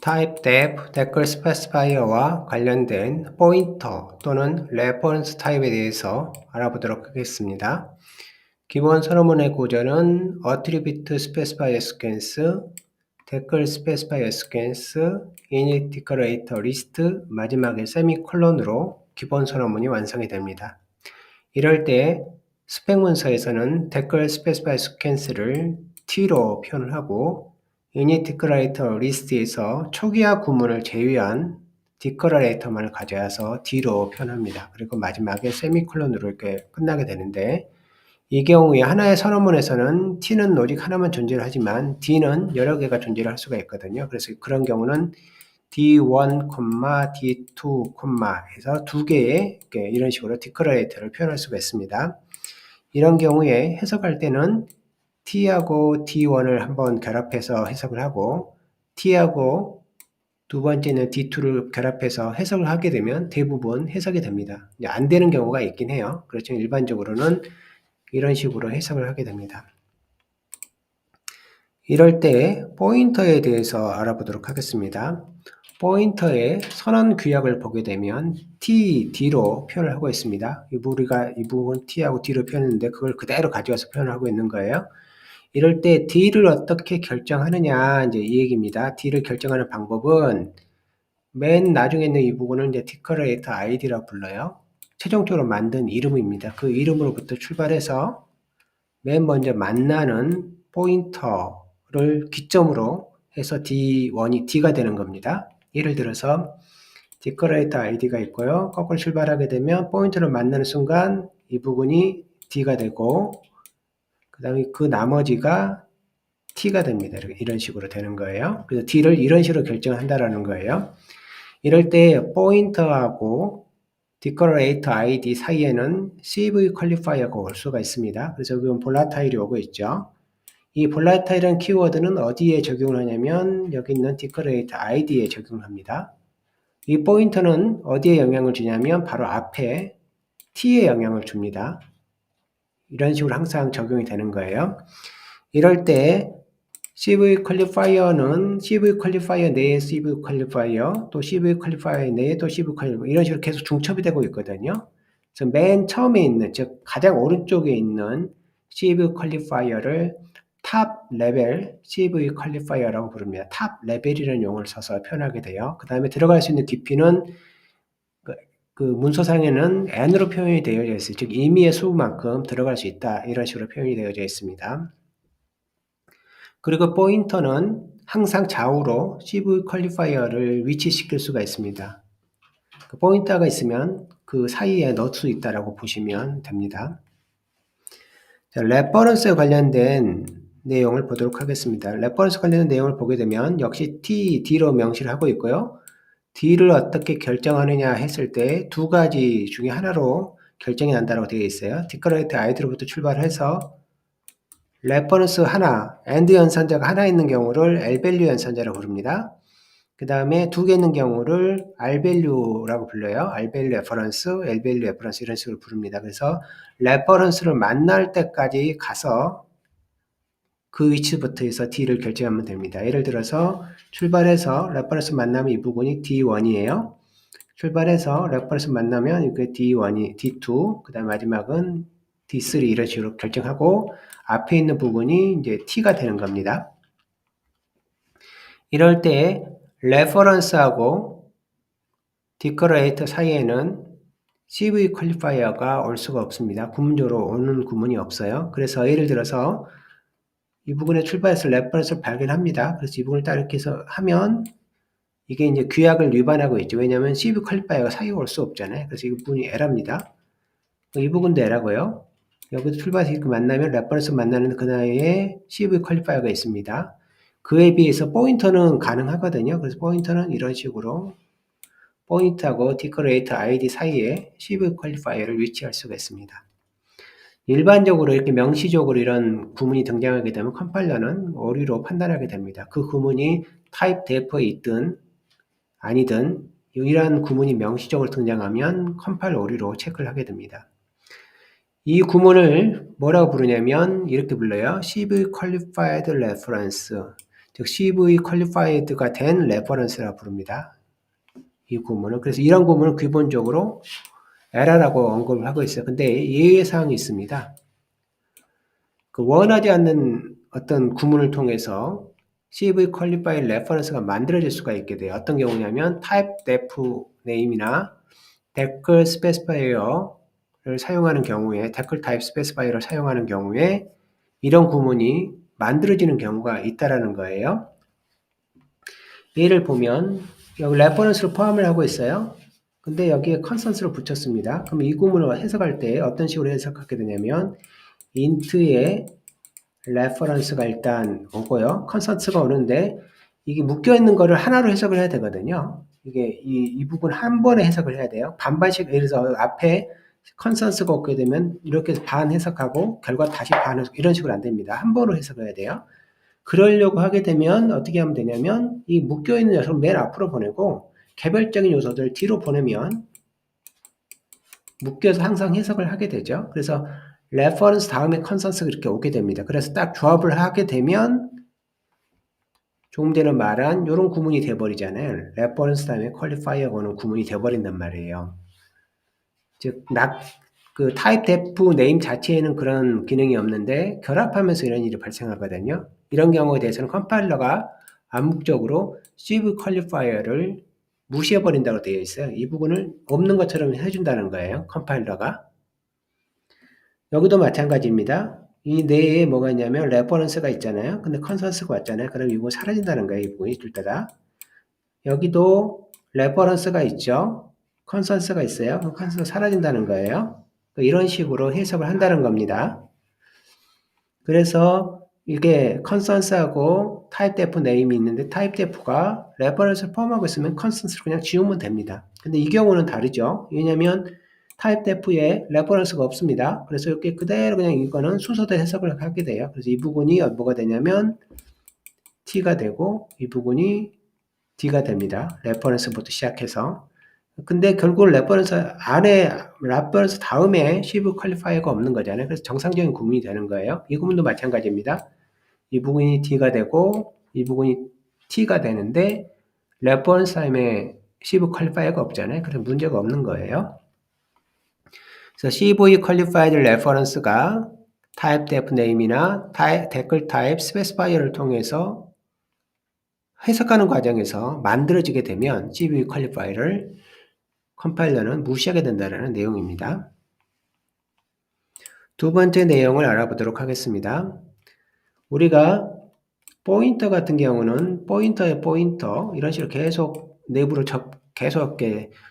타입def 댓글 스페시파이어와 관련된 포인터 또는 레퍼런스 타입에 대해서 알아보도록 하겠습니다. 기본 서론문의 구조는 attribute specify sequence, 댓글 specify sequence, init declarator list, 마지막에 세미콜론으로 기본 서론문이 완성이 됩니다. 이럴 때 스펙 문서에서는 댓글 specify sequence를 t로 표현을 하고 init declarator list에서 초기화 구문을 제외한 declarator만을 가져와서 d로 표현합니다. 그리고 마지막에 세미콜론으로 이렇게 끝나게 되는데 이 경우에 하나의 선언문에서는 t는 오직 하나만 존재를 하지만 d는 여러 개가 존재를 할 수가 있거든요. 그래서 그런 경우는 d1, d2, 해서 두 개의 이런 식으로 declarator를 표현할 수가 있습니다. 이런 경우에 해석할 때는 t하고 d1을 한번 결합해서 해석을 하고 t하고 두 번째는 d2를 결합해서 해석을 하게 되면 대부분 해석이 됩니다. 안 되는 경우가 있긴 해요. 그렇지만 일반적으로는 이런 식으로 해석을 하게 됩니다. 이럴 때 포인터에 대해서 알아보도록 하겠습니다. 포인터의 선언 규약을 보게 되면 t, d로 표현을 하고 있습니다. 우리가 이 부분 t하고 d로 표현했는데 그걸 그대로 가져와서 표현을 하고 있는 거예요. 이럴 때 d를 어떻게 결정하느냐 이제 이 얘기입니다. d를 결정하는 방법은 맨 나중에 있는 이 부분을 이제 declarator id라고 불러요. 최종적으로 만든 이름입니다. 그 이름으로부터 출발해서 맨 먼저 만나는 포인터를 기점으로 해서 D1이 D가 되는 겁니다. 예를 들어서 declarator id가 있고요. 거꾸로 출발하게 되면 포인터를 만나는 순간 이 부분이 D가 되고 그 다음에 그 나머지가 T가 됩니다. 이런 식으로 되는 거예요. 그래서 D를 이런 식으로 결정한다라는 거예요. 이럴 때 포인터하고 declarator id 사이에는 CV 퀄리파이어가 올 수가 있습니다. 그래서 여기 볼라타일이 오고 있죠. 이 볼라타일이라는 키워드는 어디에 적용을 하냐면 여기 있는 declarator id에 적용을 합니다. 이 포인터는 어디에 영향을 주냐면 바로 앞에 t에 영향을 줍니다. 이런 식으로 항상 적용이 되는 거예요. 이럴 때 CV 퀄리파이어는 CV 퀄리파이어 내에 CV 퀄리파이어, 또 CV 퀄리파이어 내에 또 CV 퀄리파이어 이런 식으로 계속 중첩이 되고 있거든요. 그래서 맨 처음에 있는, 즉 가장 오른쪽에 있는 CV 퀄리파이어를 탑 레벨 CV 퀄리파이어라고 부릅니다. 탑 레벨이라는 용어를 써서 표현하게 돼요. 그 다음에 들어갈 수 있는 깊이는 그 문서상에는 n으로 표현이 되어져 있어요. 즉 임의의 수만큼 들어갈 수 있다. 이런 식으로 표현이 되어져 있습니다. 그리고 포인터는 항상 좌우로 CV 퀄리파이어를 위치시킬 수가 있습니다. 그 포인터가 있으면 그 사이에 넣을 수 있다라고 보시면 됩니다. 자, 레퍼런스에 관련된 내용을 보도록 하겠습니다. 레퍼런스 관련된 내용을 보게 되면 역시 T, D로 명시를 하고 있고요. D를 어떻게 결정하느냐 했을 때 두 가지 중에 하나로 결정이 난다고 되어 있어요. declarator id로부터 출발해서 레퍼런스 하나, AND 연산자가 하나 있는 경우를 L밸류 연산자라고 부릅니다. 그 다음에 두 개 있는 경우를 R밸류라고 불러요. R밸류 레퍼런스, L밸류 레퍼런스 이런 식으로 부릅니다. 그래서 레퍼런스를 만날 때까지 가서 그 위치부터 해서 D를 결정하면 됩니다. 예를 들어서 출발해서 레퍼런스 만나면 이 부분이 D1이에요. 출발해서 레퍼런스 만나면 이게 D1이 D2, 그 다음 마지막은 D3 이런 식으로 결정하고 앞에 있는 부분이 이제 T가 되는 겁니다. 이럴 때 레퍼런스하고 디커레이터 사이에는 CV 퀄리파이어가 올 수가 없습니다. 구문적으로 오는 구문이 없어요. 그래서 예를 들어서 이 부분에 출발해서 레퍼런스를 발견합니다. 그래서 이 부분을 딱 이렇게 해서 하면 이게 이제 규약을 위반하고 있죠. 왜냐하면 CV 퀄리파이어가 사이에 올 수 없잖아요. 그래서 이 부분이 에러입니다. 이 부분도 에러고요. 여기도 출발해서 이렇게 만나면 레퍼런스 만나는 그 나이에 CV 퀄리파이어가 있습니다. 그에 비해서 포인터는 가능하거든요. 그래서 포인터는 이런 식으로 포인트하고 디커레이터 ID 사이에 CV 퀄리파이어를 위치할 수가 있습니다. 일반적으로 이렇게 명시적으로 이런 구문이 등장하게 되면 컴파일러는 오류로 판단하게 됩니다. 그 구문이 타입 데프에 있든 아니든 이러한 구문이 명시적으로 등장하면 컴파일러 오류로 체크를 하게 됩니다. 이 구문을 뭐라고 부르냐면 이렇게 불러요. CV Qualified Reference. 즉 CV qualified가 된 레퍼런스라 부릅니다. 이 구문은. 그래서 이런 구문은 기본적으로 에러라고 언급을 하고 있어요. 근데 예외사항이 있습니다. 그 원하지 않는 어떤 구문을 통해서 CV qualified reference가 만들어질 수가 있게 돼요. 어떤 경우냐면 type def name이나 댓글 스페시파이어를 사용하는 경우에 댓글 타입 스페시파이어를 사용하는 경우에 이런 구문이 만들어지는 경우가 있다라는 거예요. 예를 보면 여기 레퍼런스를 포함을 하고 있어요. 근데 여기에 컨스턴스를 붙였습니다. 그럼 이 구문을 해석할 때 어떤 식으로 해석하게 되냐면 int의 레퍼런스가 일단 오고요. 컨스턴스가 오는데 이게 묶여 있는 거를 하나로 해석을 해야 되거든요. 이게 이 부분 한 번에 해석을 해야 돼요. 반반씩 예를 들어서 앞에 컨스턴스가 오게 되면 이렇게 반 해석하고 결과 다시 반 해석 이런 식으로 안 됩니다. 한 번으로 해석해야 돼요. 그러려고 하게 되면 어떻게 하면 되냐면 이 묶여있는 녀석을 맨 앞으로 보내고 개별적인 요소들 뒤로 보내면 묶여서 항상 해석을 하게 되죠. 그래서 레퍼런스 다음에 컨센서스가 이렇게 오게 됩니다. 그래서 딱 조합을 하게 되면 조금 전에 말한 이런 구문이 돼버리잖아요. 레퍼런스 다음에 퀄리파이어가 오는 구문이 돼버린단 말이에요. 즉, 그 타입 데프 네임 자체에는 그런 기능이 없는데 결합하면서 이런 일이 발생하거든요. 이런 경우에 대해서는 컴파일러가 암묵적으로 CV 퀄리파이어를 무시해버린다고 되어 있어요. 이 부분을 없는 것처럼 해준다는 거예요. 컴파일러가. 여기도 마찬가지입니다. 이 내에 뭐가 있냐면 레퍼런스가 있잖아요. 근데 컨센서스가 왔잖아요. 그럼 이거 사라진다는 거예요. 이 부분이 둘 다. 여기도 레퍼런스가 있죠. 컨센서스가 있어요. 그럼 컨센서스가 사라진다는 거예요. 이런 식으로 해석을 한다는 겁니다. 그래서 이게 컨센서스하고 타입 데프 네임이 있는데 타입 데프가 레퍼런스를 포함하고 있으면 컨센서스를 그냥 지우면 됩니다. 근데 이 경우는 다르죠. 왜냐하면 타입 데프에 레퍼런스가 없습니다. 그래서 이렇게 그대로 그냥 이거는 순서대로 해석을 하게 돼요. 그래서 이 부분이 뭐가 되냐면 T가 되고 이 부분이 D가 됩니다. 레퍼런스부터 시작해서. 근데 결국 레퍼런스 안에 레퍼런스 다음에 CV 퀄리파이어가 없는 거잖아요. 그래서 정상적인 구문이 되는 거예요. 이 구문도 마찬가지입니다. 이 부분이 D가 되고 이 부분이 T가 되는데 레퍼런스 타임에 CV 퀄리파이어가 없잖아요. 그래서 문제가 없는 거예요. 그래서 CV 퀄리파이드 레퍼런스가 타입 데프 네임이나 댓글 타입 스페시파이어를 통해서 해석하는 과정에서 만들어지게 되면 CV 퀄리파이어를 컴파일러는 무시하게 된다는 내용입니다. 두 번째 내용을 알아보도록 하겠습니다. 우리가 포인터 같은 경우는 포인터의 포인터 이런 식으로 계속 내부로 계속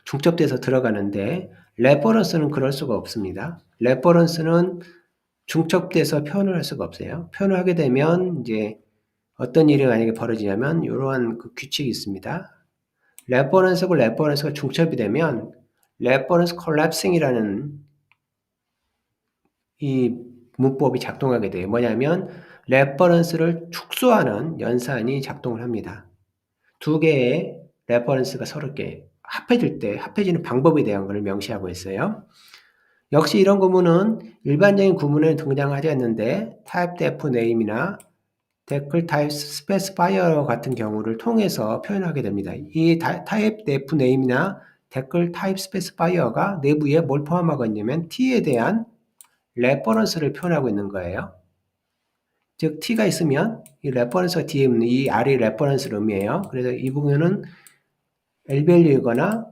중첩돼서 들어가는데 레퍼런스는 그럴 수가 없습니다. 레퍼런스는 중첩돼서 표현을 할 수가 없어요. 표현을 하게 되면 이제 어떤 일이 만약에 벌어지냐면 이러한 그 규칙이 있습니다. 레퍼런스하고 레퍼런스가 중첩이 되면 레퍼런스 콜랩싱이라는 이 문법이 작동하게 돼요. 뭐냐면 레퍼런스를 축소하는 연산이 작동을 합니다. 두 개의 레퍼런스가 서로 이렇게 합해질 때 합해지는 방법에 대한 것을 명시하고 있어요. 역시 이런 구문은 일반적인 구문에 등장하지 않는데 type def name이나 댓글 type specifier 같은 경우를 통해서 표현하게 됩니다. 이 type def name이나 댓글 type specifier가 내부에 뭘 포함하고 있냐면 t에 대한 레퍼런스를 표현하고 있는 거예요. 즉 t가 있으면 이 레퍼런스가 뒤에 있는 이 R이 레퍼런스를 의미해요. 그래서 이 부분은 L밸류이거나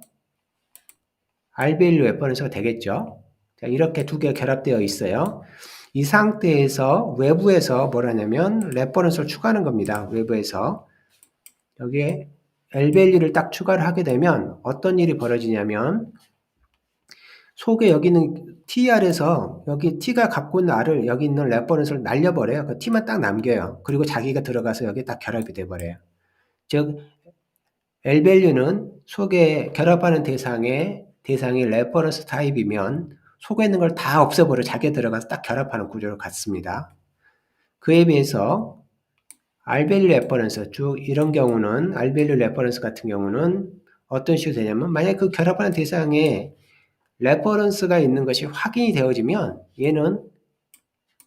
R밸류 레퍼런스가 되겠죠. 자, 이렇게 두 개가 결합되어 있어요. 이 상태에서 외부에서 뭘 하냐면 레퍼런스를 추가하는 겁니다. 외부에서 여기에 L밸류를 딱 추가를 하게 되면 어떤 일이 벌어지냐면 속에 여기 있는 TR에서 여기 T가 갖고 있는 R을 여기 있는 레퍼런스를 날려버려요. 그 T만 딱 남겨요. 그리고 자기가 들어가서 여기 딱 결합이 돼버려요. 즉 L밸류는 속에 결합하는 대상이 레퍼런스 타입이면 속에 있는 걸 다 없애버려 자기가 들어가서 딱 결합하는 구조로 같습니다. 그에 비해서 R밸류 레퍼런스, 쭉 이런 경우는 R밸류 레퍼런스 같은 경우는 어떤 식으로 되냐면 만약 그 결합하는 대상에 레퍼런스가 있는 것이 확인이 되어지면 얘는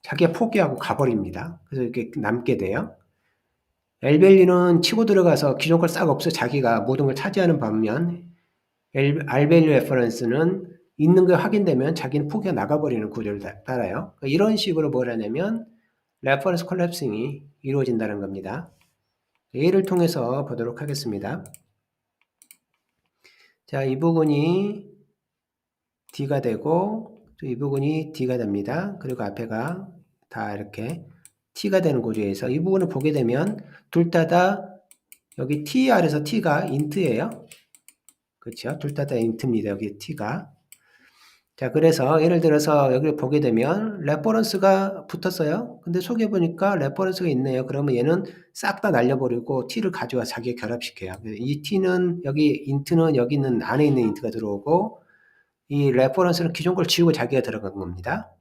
자기가 포기하고 가버립니다. 그래서 이렇게 남게 돼요. L밸류는 치고 들어가서 기존 걸 싹 없애 자기가 모든 걸 차지하는 반면 R밸류 레퍼런스는 있는 게 확인되면 자기는 포기가 나가버리는 구조를 따라요. 이런 식으로 뭘 하냐면 레퍼런스 콜랩싱이 이루어진다는 겁니다. 예를 통해서 보도록 하겠습니다. 자, 이 부분이 D가 되고 이 부분이 D가 됩니다. 그리고 앞에가 다 이렇게 T가 되는 구조에서 이 부분을 보게 되면 둘 다 여기 T 아래서 T가 int예요. 그렇죠? 둘 다 int입니다. 여기 T가. 자, 그래서 예를 들어서 여기를 보게 되면 레퍼런스가 붙었어요. 근데 속에 보니까 레퍼런스가 있네요. 그러면 얘는 싹 다 날려버리고 T를 가져와 자기가 결합시켜요. 이 T는 여기 int는 여기 있는 안에 있는 int가 들어오고 이 레퍼런스는 기존 걸 지우고 자기가 들어간 겁니다.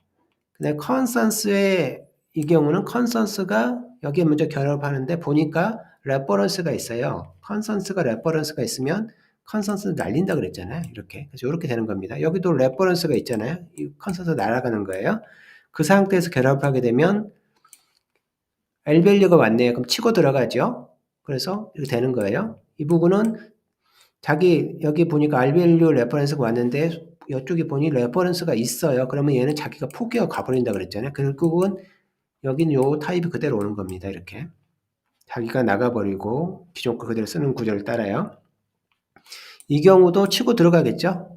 근데 컨센서스의 이 경우는 컨센서스가 여기에 먼저 결합하는데 보니까 레퍼런스가 있어요. 컨센서스가 레퍼런스가 있으면 컨센서스 날린다 그랬잖아요. 이렇게. 그래서 이렇게 되는 겁니다. 여기도 레퍼런스가 있잖아요. 이 컨센서스 날아가는 거예요. 그 상태에서 결합하게 되면 L밸류가 왔네요. 그럼 치고 들어가죠. 그래서 이렇게 되는 거예요. 이 부분은 여기 보니까 R밸류 레퍼런스가 왔는데 이쪽에 보니 레퍼런스가 있어요. 그러면 얘는 자기가 포기하고 가버린다 그랬잖아요. 결국은 여기는 요 타입이 그대로 오는 겁니다. 이렇게. 자기가 나가버리고 기존 거 그대로 쓰는 구조를 따라요. 이 경우도 치고 들어가겠죠?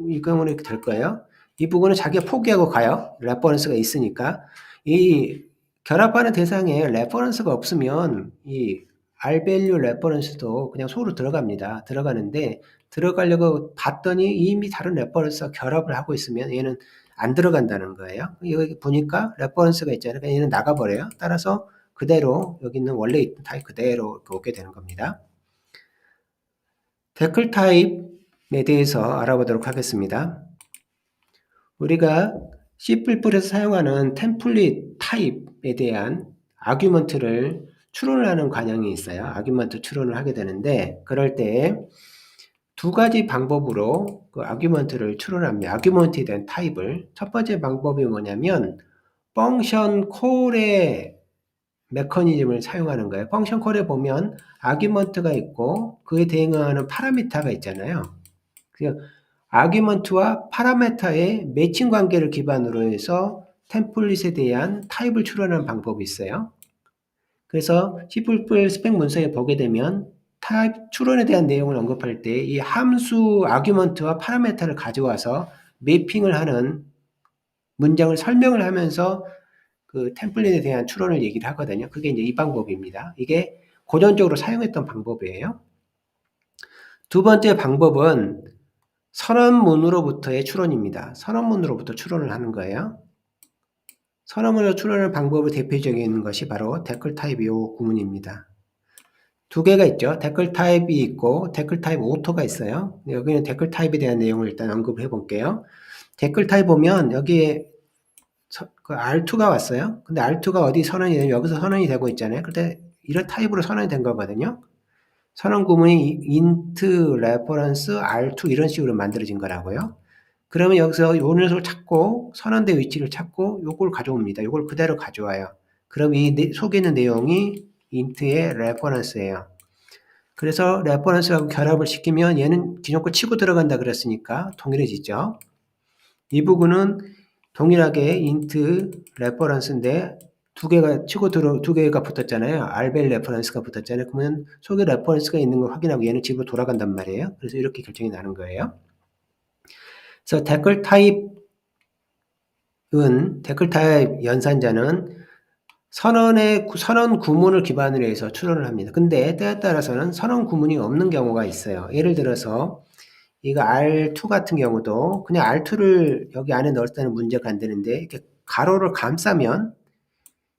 이 경우는 이렇게 될 거예요. 이 부분은 자기가 포기하고 가요. 레퍼런스가 있으니까. 이 결합하는 대상에 레퍼런스가 없으면 이 R밸류 레퍼런스도 그냥 속으로 들어갑니다. 들어가는데 들어가려고 봤더니 이미 다른 레퍼런스와 결합을 하고 있으면 얘는 안 들어간다는 거예요. 여기 보니까 레퍼런스가 있잖아요. 얘는 나가버려요. 따라서 그대로 여기 있는 원래 있던 타입 그대로 오게 되는 겁니다. 댓글 타입에 대해서 알아보도록 하겠습니다. 우리가 C++에서 사용하는 템플릿 타입에 대한 아규먼트를 추론을 하는 관행이 있어요. 아규먼트 추론을 하게 되는데 그럴 때 두 가지 방법으로 그 아규먼트를 추론합니다. 아규먼트에 대한 타입을. 첫 번째 방법이 뭐냐면 펑션 콜의 메커니즘을 사용하는 거예요. 펑션 콜에 보면 아규먼트가 있고 그에 대응하는 파라미터가 있잖아요. 아규먼트와 파라미터의 매칭 관계를 기반으로 해서 템플릿에 대한 타입을 추론하는 방법이 있어요. 그래서 C++ 스펙 문서에 보게 되면 타입 추론에 대한 내용을 언급할 때 이 함수 아규먼트와 파라미터를 가져와서 매핑을 하는 문장을 설명을 하면서 그 템플릿에 대한 추론을 얘기를 하거든요. 그게 이제 이 방법입니다. 이게 고전적으로 사용했던 방법이에요. 두 번째 방법은 선언문으로부터의 추론입니다. 선언문으로부터 추론을 하는 거예요. 선언문으로 추론하는 방법의 대표적인 것이 바로 댓글 타입 요 구문입니다. 두 개가 있죠. 댓글 타입이 있고 댓글 타입 오토가 있어요. 여기는 댓글 타입에 대한 내용을 일단 언급을 해볼게요. 댓글 타입 보면 여기에 그 R2가 왔어요. 근데 R2가 어디 선언이 되면 여기서 선언이 되고 있잖아요. 근데 이런 타입으로 선언이 된 거거든요. 선언 구문이 int reference R2 이런 식으로 만들어진 거라고요. 그러면 여기서 요 녀석을 찾고 선언대 위치를 찾고 요걸 가져옵니다. 요걸 그대로 가져와요. 그럼 이 속에 있는 내용이 int의 reference예요. 그래서 reference하고 결합을 시키면 얘는 기존 거 치고 들어간다 그랬으니까 동일해지죠. 이 부분은 동일하게 int reference인데 두 개가 붙었잖아요. R밸 레퍼런스가 붙었잖아요. 그러면 속에 레퍼런스가 있는 걸 확인하고 얘는 집으로 돌아간단 말이에요. 그래서 이렇게 결정이 나는 거예요. 그래서 댓글 타입 연산자는 선언 구문을 기반으로 해서 추론을 합니다. 근데 때에 따라서는 선언 구문이 없는 경우가 있어요. 예를 들어서 이거 R2 같은 경우도 그냥 R2를 여기 안에 넣을 때는 문제가 안 되는데 이렇게 가로를 감싸면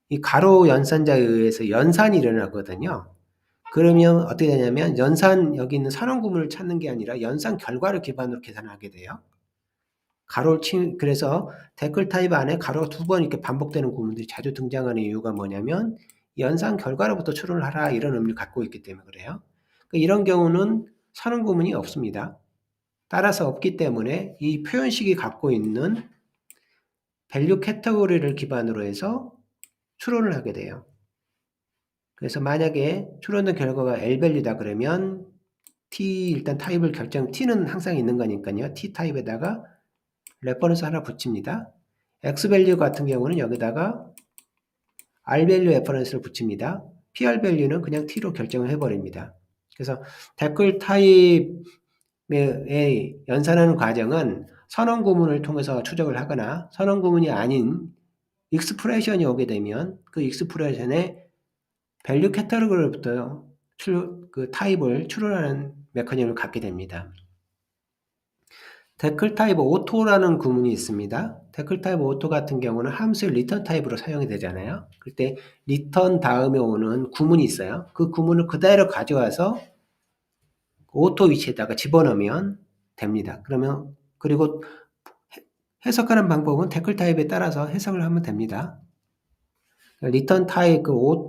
이 가로 연산자에 의해서 연산이 일어나거든요. 그러면 어떻게 되냐면 여기 있는 선언 구문을 찾는 게 아니라 연산 결과를 기반으로 계산하게 돼요. 그래서 댓글 타입 안에 가로가 두 번 이렇게 반복되는 구문들이 자주 등장하는 이유가 뭐냐면 연산 결과로부터 추론을 하라 이런 의미를 갖고 있기 때문에 그래요. 이런 경우는 선언 구문이 없습니다. 따라서 없기 때문에 이 표현식이 갖고 있는 밸류 캐터고리를 기반으로 해서 추론을 하게 돼요. 그래서 만약에 추론된 결과가 L 밸류다 그러면 T 일단 타입을 T는 항상 있는 거니까요. T 타입에다가 레퍼런스 하나 붙입니다. X 밸류 같은 경우는 여기다가 R 밸류 레퍼런스를 붙입니다. PR 밸류는 그냥 T로 결정을 해버립니다. 그래서 댓글 타입에 연산하는 과정은 선언 구문을 통해서 추적을 하거나 선언 구문이 아닌 익스프레션이 오게 되면 그 익스프레션의 밸류 캐터고리로부터 그 타입을 추론하는 메커니즘을 갖게 됩니다. 댓글 타입 오토라는 구문이 있습니다. 댓글 타입 오토 같은 경우는 함수의 리턴 타입으로 사용이 되잖아요. 그때 리턴 다음에 오는 구문이 있어요. 그 구문을 그대로 가져와서 오토 위치에다가 집어넣으면 됩니다. 그리고 해석하는 방법은 댓글 타입에 따라서 해석을 하면 됩니다. 리턴 타입,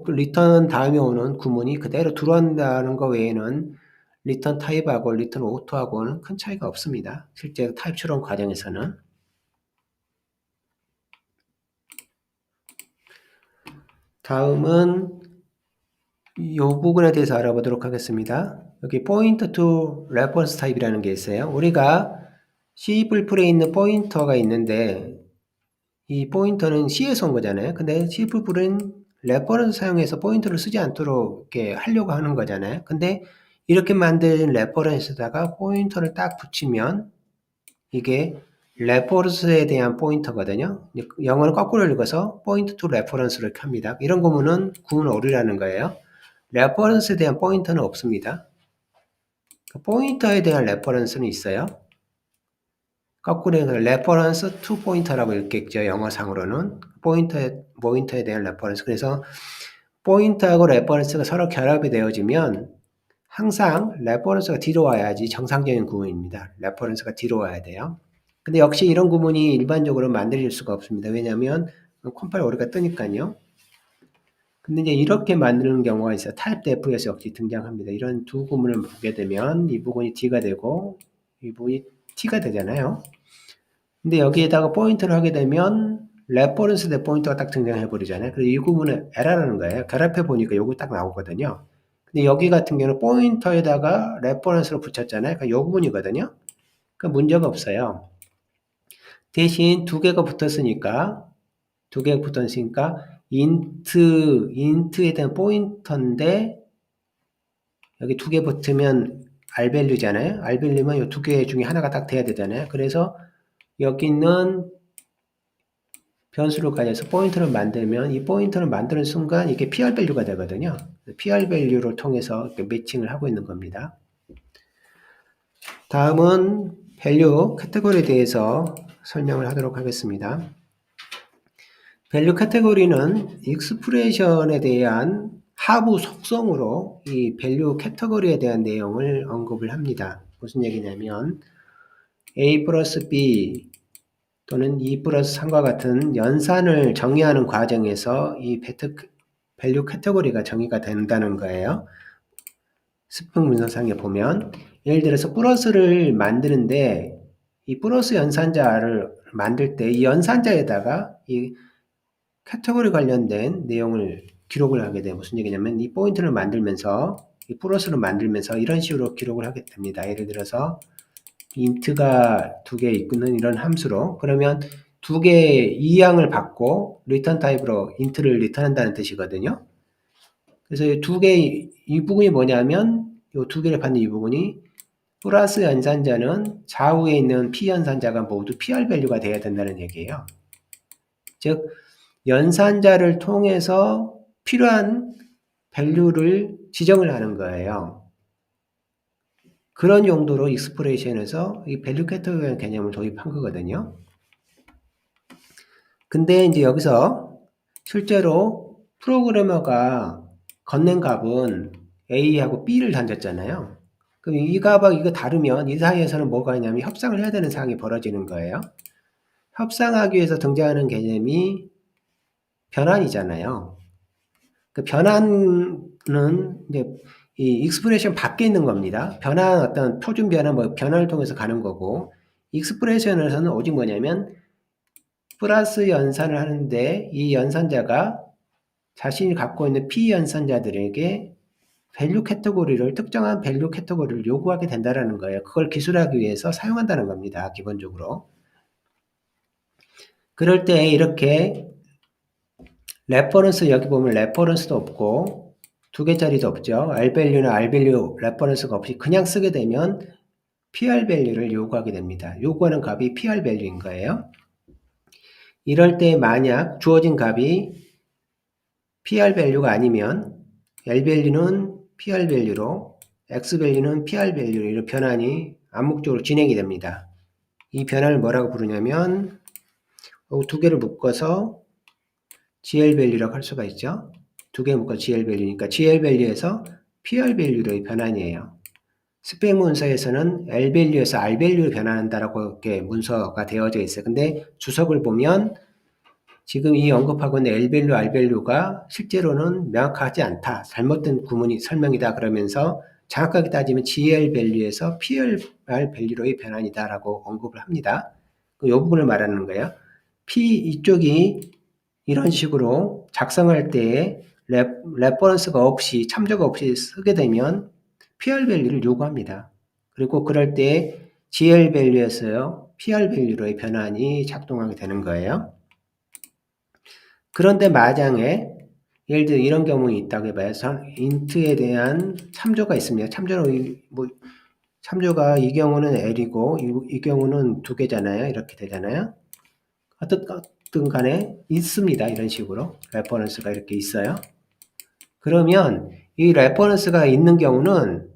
리턴 다음에 오는 구문이 그대로 들어온다는 거 외에는 리턴 타입하고 리턴 오토하고는 큰 차이가 없습니다. 실제 타입 추론 과정에서는. 다음은 이 부분에 대해서 알아보도록 하겠습니다. 여기 포인터 투 레퍼런스 타입이라는 게 있어요. 우리가 C++에 있는 포인터가 있는데 이 포인터는 C에서 온 거잖아요. 근데 C++은 레퍼런스 사용해서 포인터를 쓰지 않도록 이렇게 하려고 하는 거잖아요. 근데 이렇게 만든 레퍼런스에다가 포인터를 딱 붙이면 이게 레퍼런스에 대한 포인터거든요. 영어는 거꾸로 읽어서 포인트 투 레퍼런스를 이렇게 합니다. 이런 구문 오류라는 거예요. 레퍼런스에 대한 포인터는 없습니다. 포인터에 대한 레퍼런스는 있어요. 거꾸로 해서 레퍼런스 투 포인터라고 읽겠죠. 영어상으로는 포인터에 대한 레퍼런스. 그래서 포인터하고 레퍼런스가 서로 결합이 되어지면 항상 레퍼런스가 뒤로 와야지 정상적인 구문입니다. 레퍼런스가 뒤로 와야 돼요. 근데 역시 이런 구문이 일반적으로 만들어질 수가 없습니다. 왜냐하면 컴파일 오류가 뜨니까요. 근데 이제 이렇게 만드는 경우가 있어요. 타입 def에서 역시 등장합니다. 이런 두 구문을 보게 되면 이 부분이 D가 되고 이 부분이 T가 되잖아요. 근데 여기에다가 포인트를 하게 되면 레퍼런스 대 포인터가 딱 등장해 버리잖아요. 그래서 이 구문은 에러라는 거예요. 결합해 보니까 요거 딱 나오거든요. 근데 여기 같은 경우는 포인터에다가 레퍼런스를 붙였잖아요. 그러니까 요 부분이거든요. 그 문제가 없어요. 대신 두 개가 붙었으니까 인트에 대한 포인터인데 여기 두 개 붙으면 R밸류잖아요. R밸류면 이 두 개 중에 하나가 딱 돼야 되잖아요. 그래서 여기 있는 변수를 가져서 포인터를 만들면 이 포인터를 만드는 순간 이게 PR 밸류가 되거든요. PR 밸류를 통해서 이렇게 매칭을 하고 있는 겁니다. 다음은 밸류 카테고리에 대해서 설명을 하도록 하겠습니다. 밸류 카테고리는 익스프레션에 대한 하부 속성으로 이 밸류 카테고리에 대한 내용을 언급을 합니다. 무슨 얘기냐면 A 플러스 B 또는 2 플러스 3과 같은 연산을 정의하는 과정에서 이 밸류 카테고리가 정의가 된다는 거예요. 스푼 문서상에 보면 예를 들어서 플러스를 만드는데 이 플러스 연산자를 만들 때 이 연산자에다가 이 카테고리 관련된 내용을 기록을 하게 돼요. 무슨 얘기냐면 이 포인트를 만들면서 이 플러스를 만들면서 이런 식으로 기록을 하게 됩니다. 예를 들어서 인트가 두 개 있는 이런 함수로 그러면 두 개의 이항을 받고 리턴 타입으로 인트를 리턴한다는 뜻이거든요. 그래서 이 부분이 뭐냐면 이 두 개를 받는 이 부분이 플러스 연산자는 좌우에 있는 P 연산자가 모두 PR 밸류가 돼야 된다는 얘기예요. 즉 연산자를 통해서 필요한 밸류를 지정을 하는 거예요. 그런 용도로 익스프레션에서 이 밸류 캐터고리라는 개념을 도입한 거거든요. 근데 이제 여기서 실제로 프로그래머가 건넨 값은 A하고 B를 던졌잖아요. 그럼 이 값하고 이거 다르면 이 사이에서는 뭐가 있냐면 협상을 해야 되는 상황이 벌어지는 거예요. 협상하기 위해서 등장하는 개념이 변환이잖아요. 그 변환은 이제 이 익스프레션 밖에 있는 겁니다. 변환 어떤 표준 변환 변환을 통해서 가는 거고 익스프레션에서는 오직 뭐냐면 플러스 연산을 하는데 이 연산자가 자신이 갖고 있는 P연산자들에게 밸류 캐터고리를 특정한 밸류 캐터고리를 요구하게 된다는 거예요. 그걸 기술하기 위해서 사용한다는 겁니다. 기본적으로. 그럴 때 이렇게 레퍼런스 여기 보면 레퍼런스도 없고 2개짜리도 없죠. R밸류나 R밸류 레퍼런스가 없이 그냥 쓰게 되면 PR밸류를 요구하게 됩니다. 요구하는 값이 PR밸류인 거예요. 이럴 때 만약 주어진 값이 PR밸류가 아니면 L밸류는 PR밸류로 X밸류는 PR밸류로 이런 변환이 암묵적으로 진행이 됩니다. 이 변환을 뭐라고 부르냐면 2개를 묶어서 GL밸류라고 할 수가 있죠. 2개 묶어 GL밸류니까 GL밸류에서 PR밸류로의 변환이에요. 스펙 문서에서는 L밸류에서 R밸류로 변환한다라고 이렇게 문서가 되어져 있어요. 근데 주석을 보면 지금 이 언급하고 있는 L밸류, R밸류가 실제로는 명확하지 않다. 잘못된 구문이 설명이다. 그러면서 정확하게 따지면 GL밸류에서 PR밸류로의 변환이다라고 언급을 합니다. 이 부분을 말하는 거예요. 이쪽이 이런 식으로 작성할 때에 레퍼런스가 없이 참조가 없이 쓰게 되면 PR밸류를 요구합니다. 그리고 그럴 때 GL밸류에서요 PR밸류로의 변환이 작동하게 되는 거예요. 그런데 마장에 예를 들어 이런 경우가 있다고 해봐요. int에 대한 참조가 있습니다. 참조가 이 경우는 L이고 이 경우는 2개잖아요. 이렇게 되잖아요. 어떻든 간에 있습니다. 이런 식으로 레퍼런스가 이렇게 있어요. 그러면 이 레퍼런스가 있는 경우는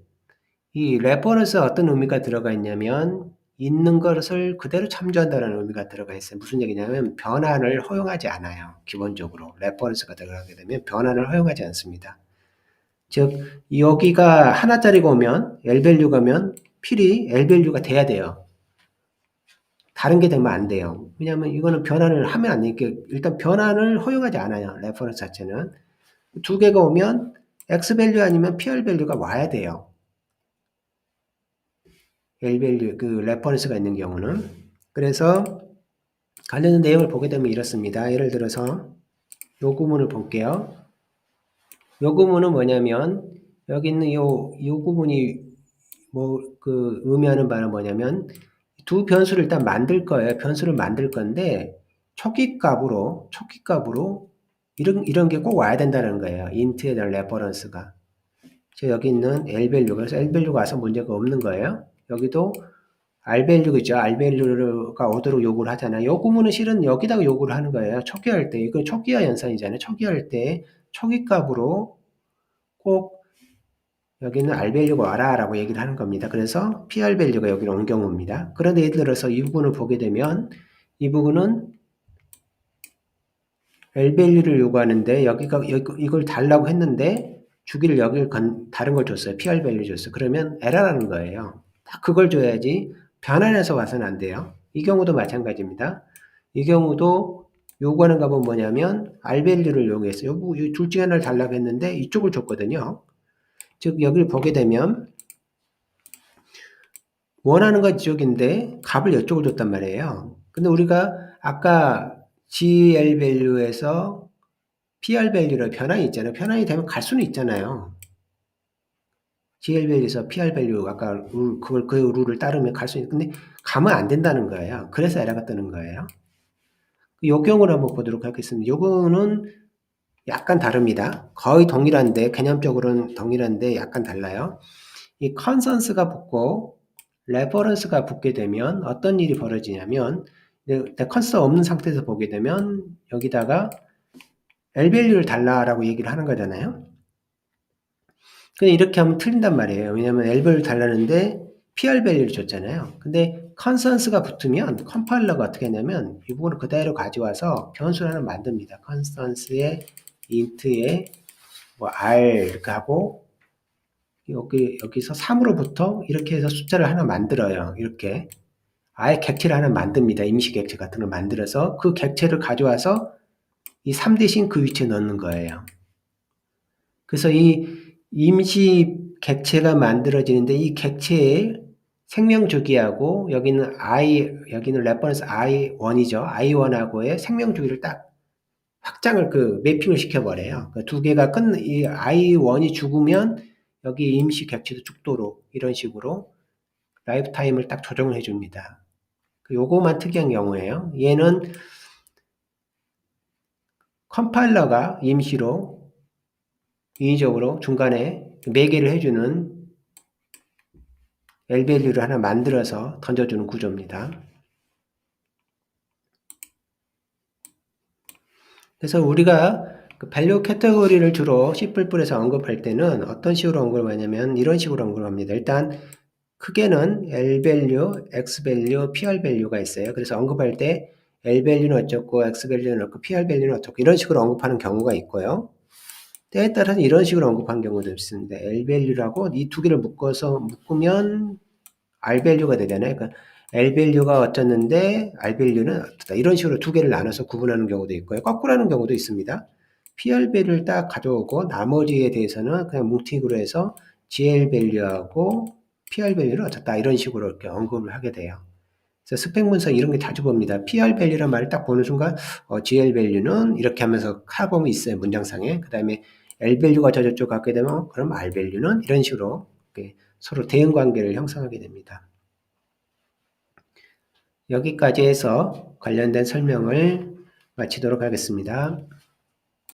이 레퍼런스에 어떤 의미가 들어가 있냐면 있는 것을 그대로 참조한다는 의미가 들어가 있어요. 무슨 얘기냐면 변환을 허용하지 않아요. 기본적으로 레퍼런스가 들어가게 되면 변환을 허용하지 않습니다. 즉 여기가 하나짜리가 오면 L밸류가 오면 필히 L밸류가 돼야 돼요. 다른 게 되면 안 돼요. 왜냐하면 이거는 변환을 하면 안 되니까 일단 변환을 허용하지 않아요. 레퍼런스 자체는. 2개가 오면 X밸류 아니면 PR밸류가 와야 돼요. L밸류, 그 레퍼런스가 있는 경우는. 그래서 관련된 내용을 보게 되면 이렇습니다. 예를 들어서 요 구문을 볼게요. 요 구문은 뭐냐면 여기 있는 요 구문이 의미하는 바는 뭐냐면 두 변수를 일단 만들 거예요. 변수를 만들 건데 초기 값으로 이런 게 꼭 와야 된다는 거예요. int에 대한 레퍼런스가. 여기 있는 L밸류, 그래서 L밸류가 와서 문제가 없는 거예요. 여기도 R밸류죠. R밸류가 오도록 요구를 하잖아요. 요 구문은 실은 여기다가 요구를 하는 거예요. 초기화할 때. 이건 초기화 연산이잖아요. 초기화할 때 초기 값으로 꼭 여기는 R밸류가 와라 라고 얘기를 하는 겁니다. 그래서 PR밸류가 여기로 온 경우입니다. 그런데 예를 들어서 이 부분을 보게 되면 이 부분은 L밸류를 요구하는데 이걸 달라고 했는데 주기를 여기를 다른 걸 줬어요. PR밸류 줬어요. 그러면 에러라는 거예요. 딱 그걸 줘야지 변환해서 와서는 안 돼요. 이 경우도 마찬가지입니다. 이 경우도 요구하는 값은 뭐냐면 R밸류를 요구했어요. 둘 중에 하나를 달라고 했는데 이쪽을 줬거든요. 즉 여기를 보게 되면 원하는 건 이쪽인데 값을 이쪽을 줬단 말이에요. 근데 우리가 아까 GL밸류에서 PR밸류로 변환이 있잖아요. 변환이 되면 갈 수는 있잖아요. GL밸류에서 PR밸류 아까 그 룰을 따르면 갈 수 있는데 가면 안 된다는 거예요. 그래서 에러가 뜨는 거예요. 이 경우를 한번 보도록 하겠습니다. 요거는 약간 다릅니다. 거의 동일한데 개념적으로는 동일한데 약간 달라요. 이 컨센서스가 붙고 레퍼런스가 붙게 되면 어떤 일이 벌어지냐면 컨센서스가 없는 상태에서 보게 되면 여기다가 L밸류를 달라라고 얘기를 하는 거잖아요. 근데 이렇게 하면 틀린단 말이에요. 왜냐하면 L밸류 달라는데 PR밸류를 줬잖아요. 근데 컨센서스가 붙으면 컴파일러가 어떻게 하냐면 이 부분을 그대로 가져와서 변수를 하나 만듭니다. 컨센서스의 int에 R 이렇게 하고 여기서 3으로부터 이렇게 해서 숫자를 하나 만들어요. 이렇게 아예 객체를 하나 만듭니다. 임시 객체 같은 걸 만들어서 그 객체를 가져와서 이 3 대신 그 위치에 넣는 거예요. 그래서 이 임시 객체가 만들어지는데 이 객체의 생명 주기하고 여기는 레퍼런스 I1이죠. I1하고의 생명 주기를 딱 확장을 매핑을 시켜버려요. 두 개가 이 I1이 죽으면 여기 임시 객체도 죽도록 이런 식으로 라이프 타임을 딱 조정을 해줍니다. 요거만 특이한 경우예요. 얘는 컴파일러가 임시로 인위적으로 중간에 매개를 해주는 L밸류를 하나 만들어서 던져주는 구조입니다. 그래서 우리가 밸류 캐테고리를 주로 C++에서 언급할 때는 어떤 식으로 언급을 하냐면 이런 식으로 언급을 합니다. 일단 크게는 L밸류, X밸류, PR밸류가 있어요. 그래서 언급할 때 L밸류는 어쩌고 X밸류는 어쩌고 PR밸류는 어쩌고 이런 식으로 언급하는 경우가 있고요. 때에 따라서는 이런 식으로 언급한 경우도 있습니다. L밸류라고 이 두 개를 묶으면 R밸류가 되잖아요. 그러니까 L밸류가 어쩌는데 R밸류는 어쩌다 이런 식으로 두 개를 나눠서 구분하는 경우도 있고요. 거꾸로 하는 경우도 있습니다. PR밸류를 딱 가져오고 나머지에 대해서는 그냥 뭉팅으로 해서 GL밸류하고 PR밸류를 어쩌다 이런 식으로 이렇게 언급을 하게 돼요. 그래서 스펙 문서 이런 게 자주 봅니다. PR밸류란 말을 딱 보는 순간 GL밸류는 이렇게 하면서 카범이 있어요. 문장상에. 그 다음에 L밸류가 저쪽 갖게 되면 그럼 R밸류는 이런 식으로 서로 대응 관계를 형성하게 됩니다. 여기까지 해서 관련된 설명을 마치도록 하겠습니다.